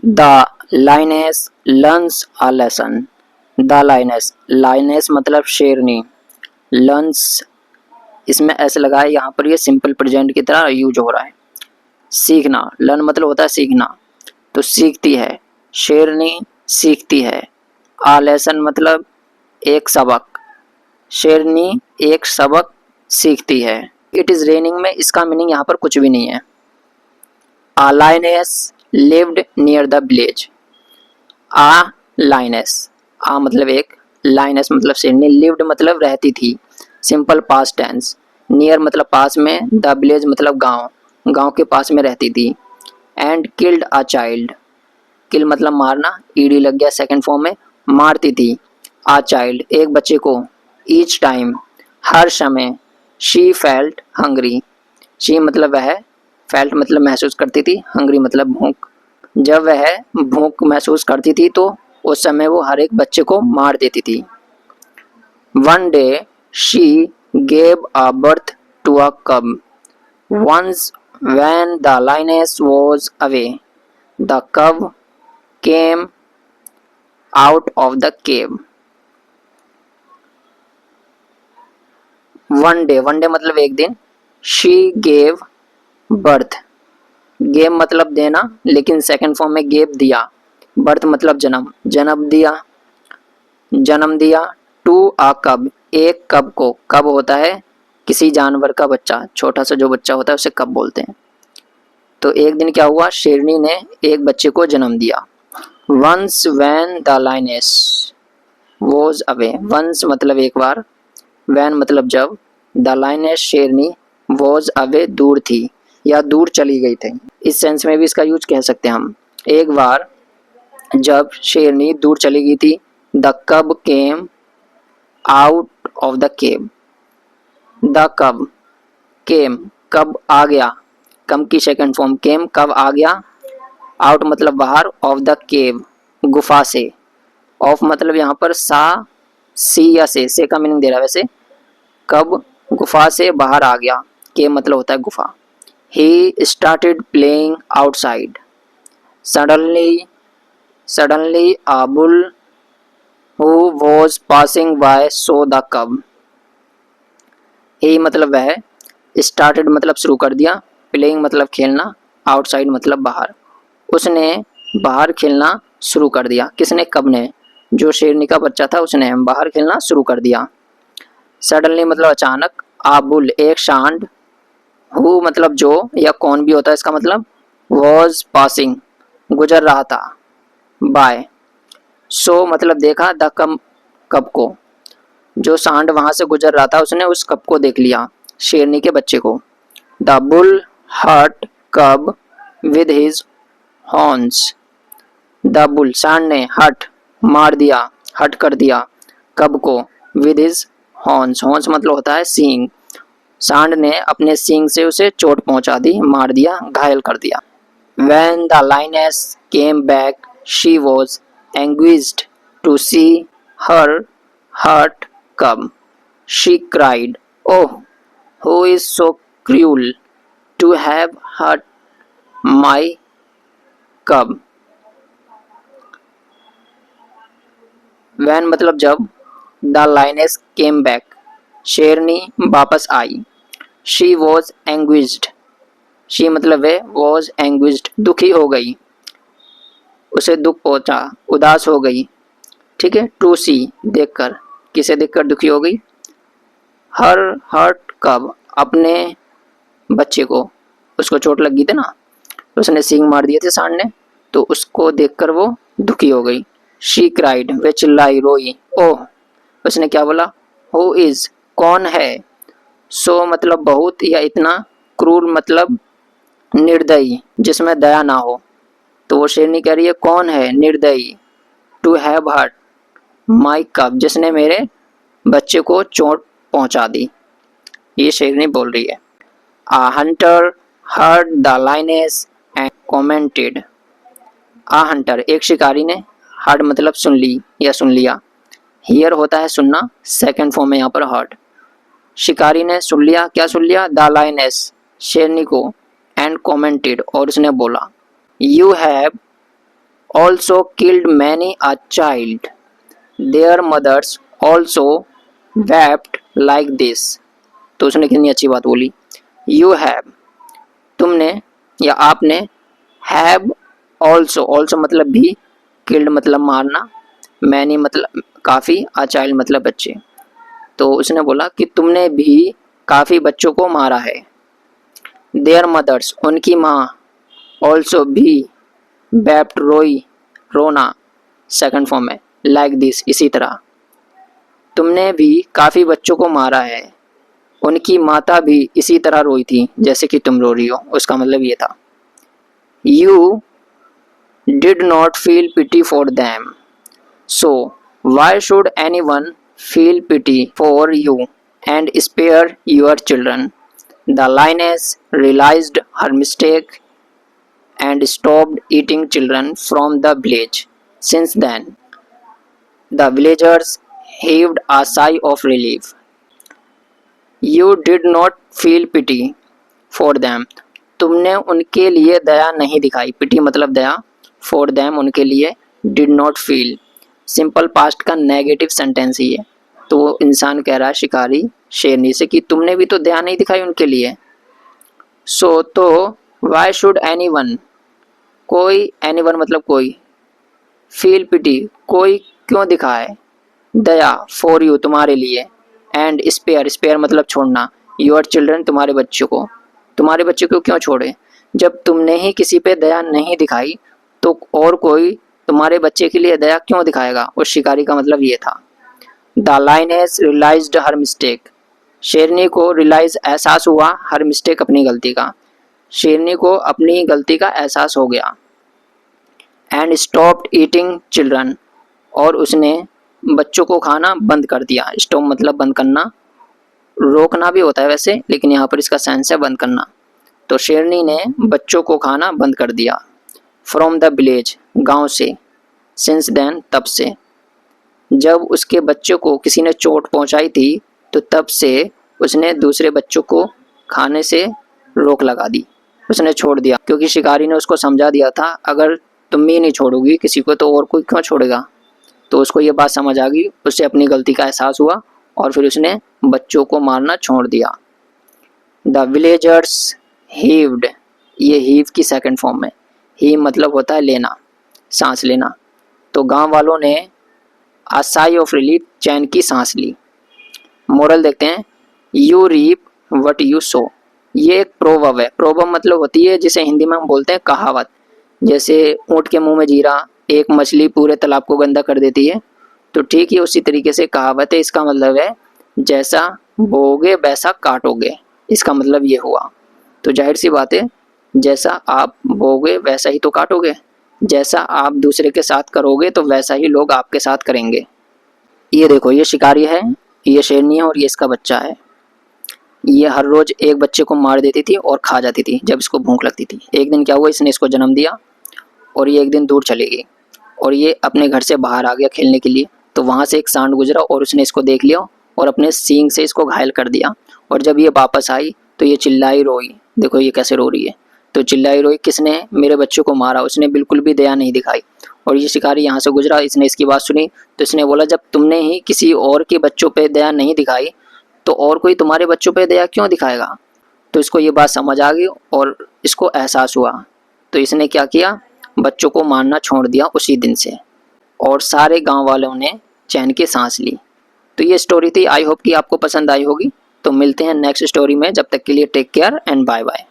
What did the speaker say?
The lioness learns a lesson. The lioness, lioness मतलब शेरनी, learns इसमें ऐसे लगा है, यहाँ पर ये सिंपल प्रेजेंट की तरह यूज हो रहा है। सीखना, लर्न मतलब होता है सीखना, तो सीखती है, शेरनी सीखती है। आ लेसन मतलब एक सबक, शेरनी एक सबक सीखती है। इट इज रेनिंग में इसका मीनिंग यहाँ पर कुछ भी नहीं है। आ लाइनेस लिव्ड नियर द विलेज। आ लाइनेस, आ मतलब एक, लाइनेस मतलब शेरनी, लिव्ड मतलब रहती थी, सिंपल पास्ट टेंस, नियर मतलब पास में, द विलेज मतलब गांव, गांव के पास में रहती थी। एंड किल्ड अ चाइल्ड, किल मतलब मारना, ईडी लग गया सेकंड फॉर्म में, मारती थी। अ चाइल्ड एक बच्चे को, ईच टाइम हर समय, शी फेल्ट हंग्री, शी मतलब वह, फेल्ट मतलब महसूस करती थी, हंग्री मतलब भूख, जब वह भूख महसूस करती थी तो उस समय वो हर एक बच्चे को मार देती थी। One day she gave a birth to a cub. Once when the lioness was away, the cub came out of the cave. One day, one day मतलब एक दिन, she gave birth, गेव मतलब देना, लेकिन सेकंड फॉर्म में gave दिया, birth मतलब जन्म, जन्म दिया, जन्म दिया, टू अ कब एक कब को, कब होता है किसी जानवर का बच्चा, छोटा सा जो बच्चा होता है उसे कब बोलते हैं। तो एक दिन क्या हुआ, शेरनी ने एक बच्चे को जन्म दिया। Once when the lioness was away, once मतलब एक बार, वैन मतलब जब, द लाइनेस शेरनी, वॉज अवे दूर थी या दूर चली गई थी। इस सेंस में भी इसका यूज कह सकते हैं हम, एक बार जब शेरनी दूर चली गई थी। द कब came out of the cave, the कब केम कब आ गया, कम की सेकंड फॉर्म केम कब आ गया, आउट मतलब बाहर, ऑफ द केव गुफा से, ऑफ मतलब यहाँ पर सा सी या से का मीनिंग दे रहा है वैसे, कब गुफा से बाहर आ गया, के मतलब होता है गुफा। He started playing outside, suddenly suddenly a bull who was passing by so the कब। ही मतलब वह, स्टार्टेड मतलब शुरू कर दिया, प्लेइंग मतलब खेलना, आउटसाइड मतलब बाहर, उसने बाहर खेलना शुरू कर दिया, किसने, कब ने, जो शेरनी का बच्चा था उसने बाहर खेलना शुरू कर दिया। सडनली मतलब अचानक, आ बुल एक सांड, हु मतलब जो या कौन भी होता है इसका मतलब, वॉज पासिंग गुजर रहा था, बाय सो मतलब देखा, द कम कब को, जो सांड वहां से गुजर रहा था उसने उस कब को देख लिया, शेरनी के बच्चे को। द बुल हर्ट कब with his horns, the bull सांड ने हट मार दिया, हट कर दिया, कब को, विद हिज हॉर्न्स, हॉर्न्स मतलब होता है सींग, सांड ने अपने सींग से उसे चोट पहुंचा दी, मार दिया, घायल कर दिया। When the lioness came back, she was anguished to see her hurt cub. She cried, "Oh, who is so cruel to have hurt my cub?" When मतलब जब, the lioness came back, शेरनी वापस आई, she was anguished, she मतलब वे, was anguished दुखी हो गई, उसे दुख पहुंचा, उदास हो गई, ठीक है, टू सी देखकर, किसे देखकर दुखी हो गई, हर हर्ट कब अपने बच्चे को, उसको चोट लग गई थी ना, उसने सींग मार दिए थे सांड ने, तो उसको देखकर वो दुखी हो गई। शी क्राइड वे चिल्लाई, रोई, ओह उसने क्या बोला, हु इज कौन है, सो मतलब बहुत या इतना, क्रूर मतलब निर्दयी जिसमें दया ना हो, तो वो शेरनी कह रही है कौन है निर्दयी, टू हैव हर्ट माई कब जिसने मेरे बच्चे को चोट पहुंचा दी, ये शेरनी बोल रही है। A hunter heard the lioness and commented, a hunter एक शिकारी ने, हर्ड मतलब सुन ली या सुन लिया, हियर होता है सुनना, सेकंड फॉर्म में यहाँ पर हर्ड, शिकारी ने सुन लिया, क्या सुन लिया, द लाइनेस शेरनी को, एंड कॉमेंटेड और उसने बोला, you have also killed many a child. Their mothers also wept like this. तो उसने कितनी अच्छी बात बोली. You have, तुमने या आपने, have also, also मतलब भी, killed मतलब मारना, many मतलब काफ़ी, a child मतलब बच्चे. तो उसने बोला कि तुमने भी काफ़ी बच्चों को मारा है. Their mothers, उनकी माँ, also भी, wept रोई, रोना सेकंड फॉर्म में, like this इसी तरह. तुमने भी काफ़ी बच्चों को मारा है. उनकी माता भी इसी तरह रोई थी जैसे कि तुम रो रही हो. उसका मतलब ये था. You did not feel pity for them. So why should anyone feel pity for you and spare your children? The lioness realized her mistake and stopped eating children from the village. Since then, the villagers heaved a sigh of relief. You did not feel pity for them. तुमने उनके लिए दया नहीं दिखाई. पिटी मतलब दया, for them उनके लिए, did not feel simple past का negative sentence ही है. तो वो इंसान कह रहा है शिकारी शेरनी से कि तुमने भी तो दया नहीं दिखाई उनके लिए. सो तो वाई शुड एनी वन, कोई, एनी वन मतलब कोई, फील पिटी कोई क्यों दिखाए दया, फॉर यू तुम्हारे लिए, एंड स्पेयर, स्पेयर मतलब छोड़ना, योर चिल्ड्रन तुम्हारे बच्चों को, तुम्हारे बच्चे को क्यों छोड़े. जब तुमने ही किसी पे दया नहीं दिखाई तो और कोई तुम्हारे बच्चे के लिए दया क्यों दिखाएगा. उस शिकारी का मतलब ये था. The lioness realised her mistake. शेरनी को रियलाइज एहसास हुआ, हर मिस्टेक अपनी गलती का. शेरनी को अपनी गलती का एहसास हो गया. एंड स्टॉप्ड ईटिंग चिल्ड्रन, और उसने बच्चों को खाना बंद कर दिया. स्टॉप मतलब बंद करना, रोकना भी होता है वैसे, लेकिन यहाँ पर इसका सेंस है बंद करना. तो शेरनी ने बच्चों को खाना बंद कर दिया. फ्रॉम द विलेज, गांव से. सिंस देन, तब से. जब उसके बच्चों को किसी ने चोट पहुंचाई थी तो तब से उसने दूसरे बच्चों को खाने से रोक लगा दी, उसने छोड़ दिया. क्योंकि शिकारी ने उसको समझा दिया था अगर तुम ही नहीं छोड़ोगी किसी को तो और कोई क्यों छोड़ेगा. तो उसको ये बात समझ आ गई, उससे अपनी गलती का एहसास हुआ और फिर उसने बच्चों को मारना छोड़ दिया. द विलेजर्स हीव्ड, ये हीव की सेकंड फॉर्म है. हीव मतलब होता है लेना, सांस लेना. तो गांव वालों ने आ साई ऑफ रिलीफ, चैन की सांस ली. मोरल देखते हैं. You reap what you sow, ये एक प्रोवर्ब है. प्रोवर्ब मतलब होती है जिसे हिंदी में हम बोलते हैं कहावत. जैसे ऊँट के मुंह में जीरा, एक मछली पूरे तालाब को गंदा कर देती है. तो ठीक ही उसी तरीके से कहावत है. इसका मतलब है जैसा बोओगे वैसा काटोगे. इसका मतलब ये हुआ. तो जाहिर सी बात है जैसा आप बोओगे वैसा ही तो काटोगे. जैसा आप दूसरे के साथ करोगे तो वैसा ही लोग आपके साथ करेंगे. ये देखो, ये शिकारी है, ये शेरनी है और ये इसका बच्चा है. ये हर रोज एक बच्चे को मार देती थी और खा जाती थी जब इसको भूख लगती थी. एक दिन क्या हुआ, इसने इसको जन्म दिया और ये एक दिन दूर चली गई और ये अपने घर से बाहर आ गया खेलने के लिए. तो वहाँ से एक सांड गुजरा और उसने इसको देख लिया और अपने सींग से इसको घायल कर दिया. और जब ये वापस आई तो ये चिल्लाई रोई. देखो ये कैसे रो रही है. तो चिल्लाई रोई, किसने मेरे बच्चों को मारा. उसने बिल्कुल भी दया नहीं दिखाई. और ये शिकारी यहाँ से गुजरा, इसने इसकी बात सुनी तो इसने बोला जब तुमने ही किसी और के बच्चों पे दया नहीं दिखाई तो और कोई तुम्हारे बच्चों पे दया क्यों दिखाएगा. तो इसको ये बात समझ आ गई और इसको एहसास हुआ. तो इसने क्या किया, बच्चों को मारना छोड़ दिया उसी दिन से. और सारे गांव वालों ने चैन की सांस ली. तो ये स्टोरी थी. आई होप कि आपको पसंद आई होगी. तो मिलते हैं नेक्स्ट स्टोरी में. जब तक के लिए take care and bye bye.